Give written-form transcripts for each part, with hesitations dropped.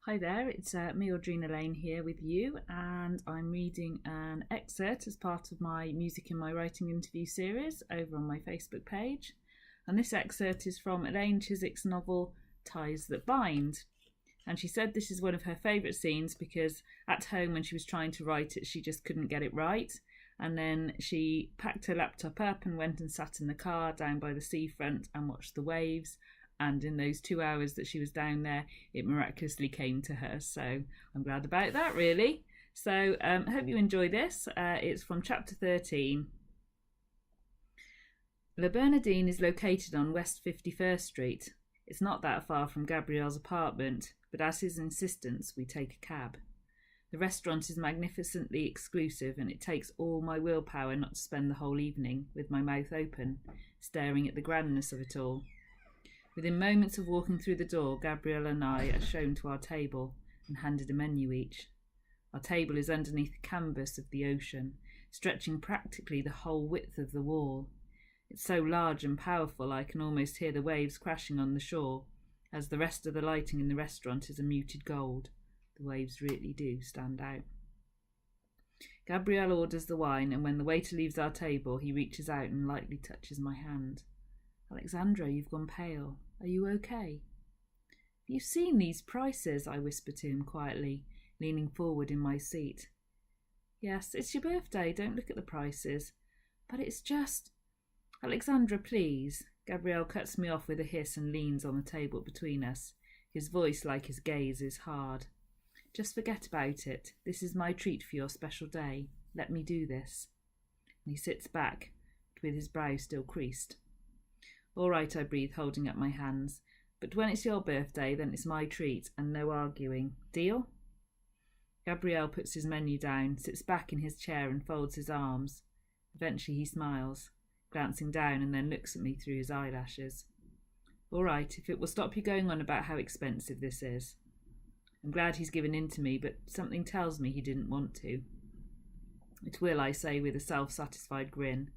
Hi there, it's me, Audrina Lane, here with you, and I'm reading an excerpt as part of my Music in My Writing interview series over on my Facebook page. And this excerpt is from Elaine Chissick's novel Ties That Bind. And she said this is one of her favourite scenes because at home when she was trying to write it, she just couldn't get it right. And then she packed her laptop up and went and sat in the car down by the seafront and watched the waves. And in those 2 hours that she was down there, it miraculously came to her. So I'm glad about that, really. So I hope you enjoy this. It's from chapter 13. Le Bernardine is located on West 51st Street. It's not that far from Gabrielle's apartment, but at his insistence, we take a cab. The restaurant is magnificently exclusive, and it takes all my willpower not to spend the whole evening with my mouth open, staring at the grandness of it all. Within moments of walking through the door, Gabrielle and I are shown to our table and handed a menu each. Our table is underneath the canvas of the ocean, stretching practically the whole width of the wall. It's so large and powerful I can almost hear the waves crashing on the shore, as the rest of the lighting in the restaurant is a muted gold. The waves really do stand out. Gabrielle orders the wine, and when the waiter leaves our table, he reaches out and lightly touches my hand. "Alexandra, you've gone pale. Are you okay?" "Have you seen these prices?" I whisper to him quietly, leaning forward in my seat. "Yes, it's your birthday. Don't look at the prices. But it's just... Alexandra, please." Gabrielle cuts me off with a hiss and leans on the table between us. His voice, like his gaze, is hard. "Just forget about it. This is my treat for your special day. Let me do this." And he sits back, with his brow still creased. "All right," I breathe, holding up my hands. "But when it's your birthday, then it's my treat, and no arguing. Deal?" Gabrielle puts his menu down, sits back in his chair and folds his arms. Eventually he smiles, glancing down, and then looks at me through his eyelashes. "All right, if it will stop you going on about how expensive this is." I'm glad he's given in to me, but something tells me he didn't want to. "It will," I say with a self-satisfied grin.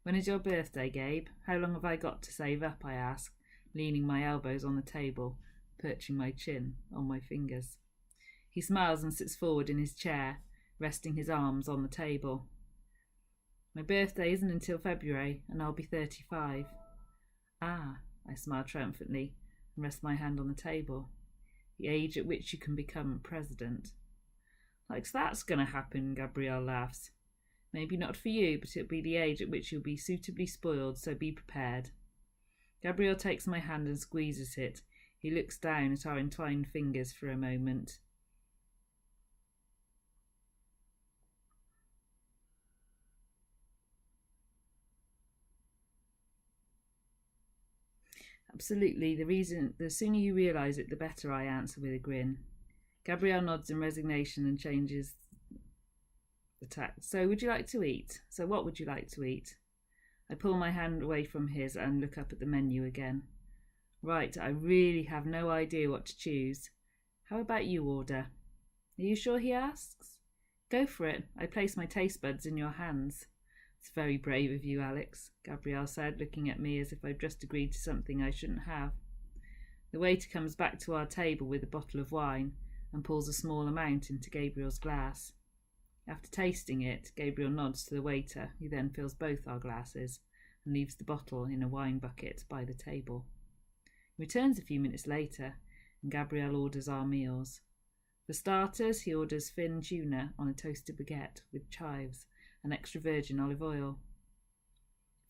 "When is your birthday, Gabe? How long have I got to save up?" I ask, leaning my elbows on the table, perching my chin on my fingers. He smiles and sits forward in his chair, resting his arms on the table. "My birthday isn't until February, and I'll be 35. "Ah," I smile triumphantly and rest my hand on the table. "The age at which you can become president." "Like that's going to happen," Gabrielle laughs. "Maybe not for you, but it'll be the age at which you'll be suitably spoiled, so be prepared." Gabrielle takes my hand and squeezes it. He looks down at our entwined fingers for a moment. "Absolutely. The sooner you realise it, the better," I answer with a grin. Gabrielle nods in resignation and changes the tack. "So what would you like to eat?" I pull my hand away from his and look up at the menu again. Right, I really have no idea what to choose. "How about you order?" "Are you sure?" he asks. "Go for it. I place my taste buds in your hands." "It's very brave of you, Alex," Gabrielle said, looking at me as if I'd just agreed to something I shouldn't have. The waiter comes back to our table with a bottle of wine and pulls a small amount into Gabriel's glass. After tasting it, Gabriel nods to the waiter, who then fills both our glasses and leaves the bottle in a wine bucket by the table. He returns a few minutes later, and Gabriel orders our meals. For starters, he orders fin tuna on a toasted baguette with chives and extra virgin olive oil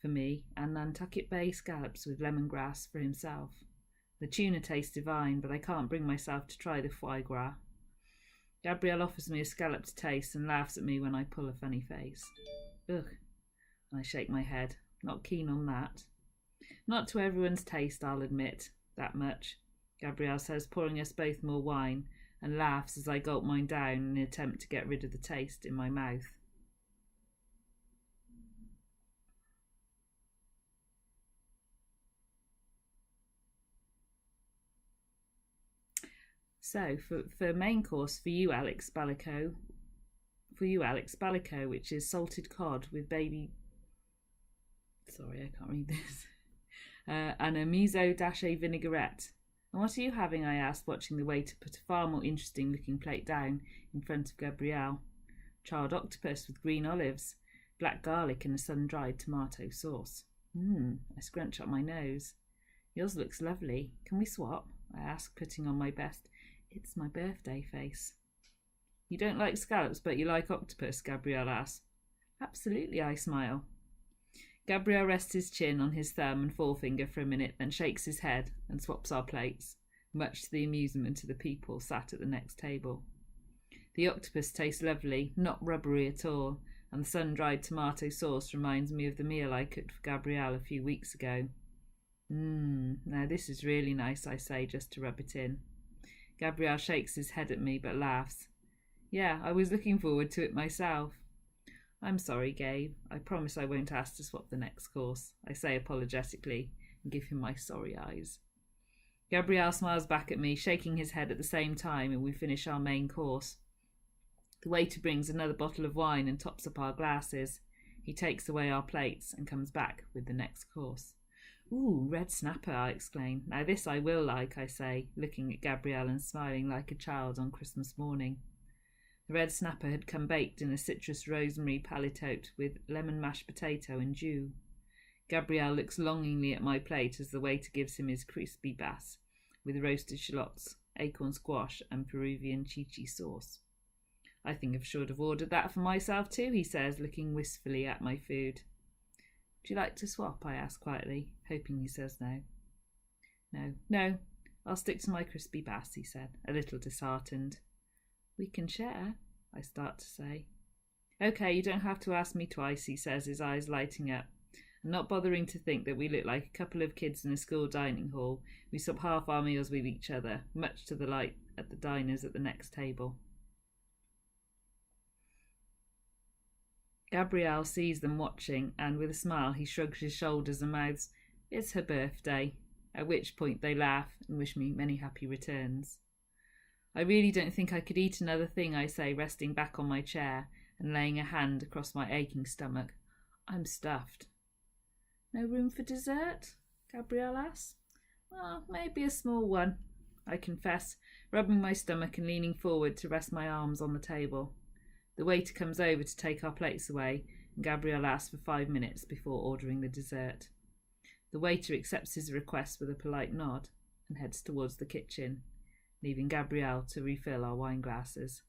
for me, and Nantucket Bay scallops with lemongrass for himself. The tuna tastes divine, but I can't bring myself to try the foie gras. Gabrielle offers me a scallop to taste and laughs at me when I pull a funny face. "Ugh," and I shake my head. Not keen on that. "Not to everyone's taste, I'll admit. That much," Gabrielle says, pouring us both more wine, and laughs as I gulp mine down in an attempt to get rid of the taste in my mouth. So, for main course, for you, Alex Ballico, which is salted cod with baby... Sorry, I can't read this. And a miso dashi vinaigrette. And what are you having? I asked, watching the waiter put a far more interesting-looking plate down in front of Gabrielle. Charred octopus with green olives, black garlic and a sun-dried tomato sauce. I scrunch up my nose. Yours looks lovely. Can we swap? I ask, putting on my best "it's my birthday" face. You don't like scallops, but you like octopus? Gabrielle asks. Absolutely, I smile. Gabrielle rests his chin on his thumb and forefinger for a minute, then shakes his head and swaps our plates, much to the amusement of the people sat at the next table. The octopus tastes lovely, not rubbery at all, and the sun-dried tomato sauce reminds me of the meal I cooked for Gabrielle a few weeks ago. Now this is really nice, I say, just to rub it in. Gabrielle shakes his head at me, but laughs. Yeah, I was looking forward to it myself. I'm sorry, Gabe. I promise I won't ask to swap the next course, I say apologetically, and give him my sorry eyes. Gabrielle smiles back at me, shaking his head at the same time, and we finish our main course. The waiter brings another bottle of wine and tops up our glasses. He takes away our plates and comes back with the next course. Ooh, red snapper, I exclaim. Now this I will like, I say, looking at Gabrielle and smiling like a child on Christmas morning. The red snapper had come baked in a citrus rosemary palitote with lemon mashed potato and jus. Gabrielle looks longingly at my plate as the waiter gives him his crispy bass with roasted shallots, acorn squash and Peruvian chichi sauce. I think I should have ordered that for myself too, he says, looking wistfully at my food. Would you like to swap? I ask quietly, hoping he says no. No, I'll stick to my crispy bass, he said, a little disheartened. We can share, I start to say. Okay, you don't have to ask me twice, he says, his eyes lighting up. And not bothering to think that we look like a couple of kids in a school dining hall, we swap half our meals with each other, much to the light at the diners at the next table. Gabrielle sees them watching, and with a smile he shrugs his shoulders and mouths, "It's her birthday," at which point they laugh and wish me many happy returns. I really don't think I could eat another thing, I say, resting back on my chair and laying a hand across my aching stomach. I'm stuffed. No room for dessert? Gabrielle asks. Well, maybe a small one, I confess, rubbing my stomach and leaning forward to rest my arms on the table. The waiter comes over to take our plates away, and Gabrielle asks for 5 minutes before ordering the dessert. The waiter accepts his request with a polite nod and heads towards the kitchen, leaving Gabrielle to refill our wine glasses.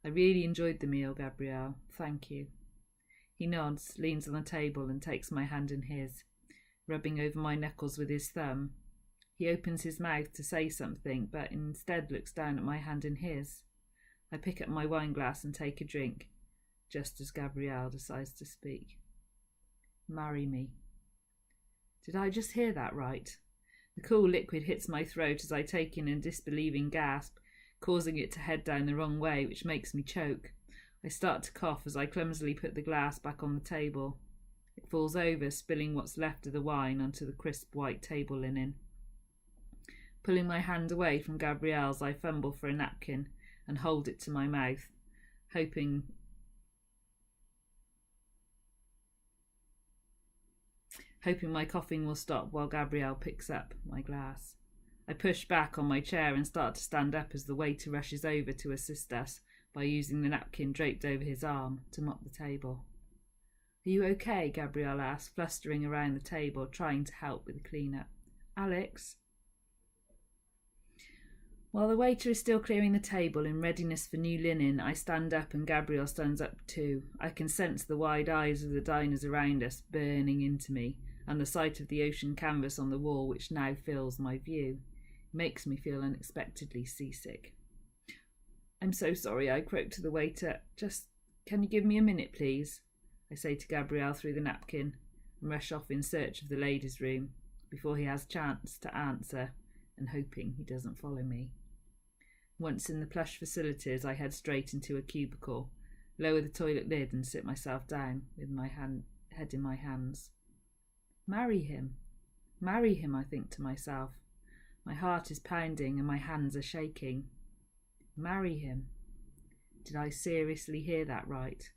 I really enjoyed the meal, Gabrielle. Thank you. He nods, leans on the table and takes my hand in his, rubbing over my knuckles with his thumb. He opens his mouth to say something, but instead looks down at my hand in his. I pick up my wine glass and take a drink, just as Gabrielle decides to speak. Marry me. Did I just hear that right? The cool liquid hits my throat as I take in a disbelieving gasp, causing it to head down the wrong way, which makes me choke. I start to cough as I clumsily put the glass back on the table. It falls over, spilling what's left of the wine onto the crisp white table linen. Pulling my hand away from Gabrielle's, I fumble for a napkin and hold it to my mouth, hoping my coughing will stop while Gabrielle picks up my glass. I push back on my chair and start to stand up as the waiter rushes over to assist us by using the napkin draped over his arm to mop the table. Are you okay? Gabrielle asks, flustering around the table, trying to help with the clean-up. Alex? While the waiter is still clearing the table in readiness for new linen, I stand up and Gabrielle stands up too. I can sense the wide eyes of the diners around us burning into me, and the sight of the ocean canvas on the wall which now fills my view makes me feel unexpectedly seasick. I'm so sorry, I croak to the waiter. Just, can you give me a minute, please? I say to Gabrielle through the napkin, and rush off in search of the ladies' room before he has chance to answer, and hoping he doesn't follow me. Once in the plush facilities, I head straight into a cubicle, lower the toilet lid and sit myself down with my head in my hands. Marry him, I think to myself. My heart is pounding and my hands are shaking. Marry him. Did I seriously hear that right?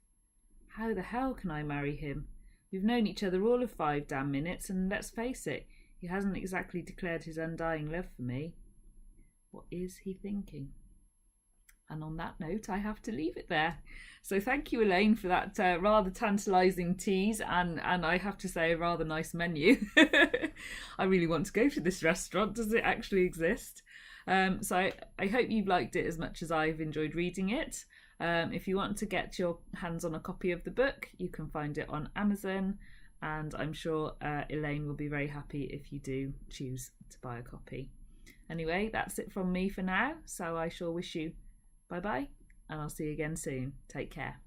How the hell can I marry him? We've known each other all of 5 damn minutes, and let's face it, He hasn't exactly declared his undying love for me. What is he thinking? And on that note, I have to leave it there. So thank you, Elaine, for that rather tantalising tease, and I have to say, a rather nice menu. I really want to go to this restaurant. Does it actually exist? So I hope you've liked it as much as I've enjoyed reading it. If you want to get your hands on a copy of the book, you can find it on Amazon, and I'm sure Elaine will be very happy if you do choose to buy a copy. Anyway, that's it from me for now, so I shall wish you bye-bye, and I'll see you again soon. Take care.